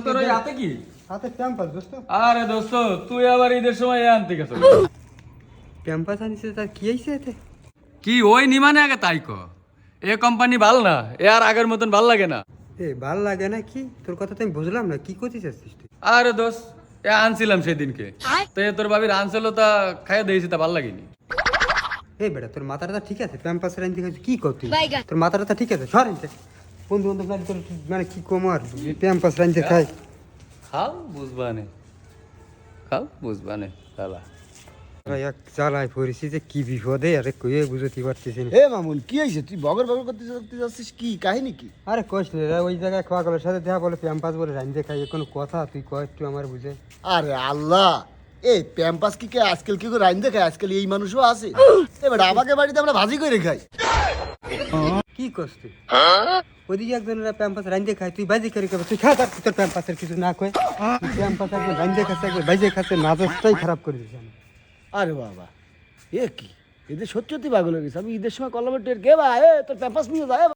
তোর ওই হাতে কি? হাতে প্যাম্পাস দোস্ত। আরে দোস্ত, তুই আবার ঈদের সময় এ আনতে গেছো? প্যাম্পাস আনিছে, তার কি হয়েছে এতে? কি ওই নিমানে আগে তাই ক, এ কোম্পানি ভাল না, এ আর আগের মতন ভাল লাগে না। ভাল লাগে না কি? তোর কথা তো আমি বুঝলাম না, কি করতে চাচ্ছিস তুই? আরে দোস্ত, এ আনছিলাম সেদিনকে, তো এ তোর ভাবির আনছিল, তা খাইয়ে দিয়েছি, তা ভাল লাগেনি। বেটা, তোর মাথাটা ঠিক আছে? প্যাম্পাস আনতে গেছিস কি করতি? তোর মাথাটা ঠিক আছে? সর এনতে। বন্ধু বান্ধব না তোর, মানে কি কমার প্যাম্পাস আনতে খাই? খাও বুঝবানে, খাও বুঝবানে শালা। এক জ্বালায় পড়েছি যে কি বিপদে, আরে কইয়ে বুঝতে পারতেছি না। এ মামুন, কি হয়েছে? তুই বগর বগর করতে যাচ্ছিস, কি কাহিনী কি? আরে কইস রে, ওই জায়গায় পাগলের সাথে দেখা বলে প্যাম্পাস বলে রান্ধে খাই, কোনো কথা তুই কয় একটু আমার বুঝে। আরে আল্লাহ, এই প্যাম্পাস কি কে আজকাল কি করে রাইন দেখায়? আজকাল এই মানুষও আছে। এবার আমাকে বাড়িতে আমরা ভাজি করে খাই। কি করছ তুই? ওইদিকে একজনের প্যাম্পাস রান্ধে খাই, তুই বাজি করে খাবি? তুই খা, তার তোর প্যাম্পাসের কিছু না কয়। প্যাম্পাস একজন রান্ধে খাচ্ছে, একজন বাজে খাচ্ছে, নাজটাই খারাপ করে দিয়েছে। আরে বাবা, এ কি? এদের সত্যি সত্যি পাগল হয়ে গেছে। আমি ঈদের সময় কলমের টের কে ভাই, তোর প্যাম্পাস নিয়ে যায়।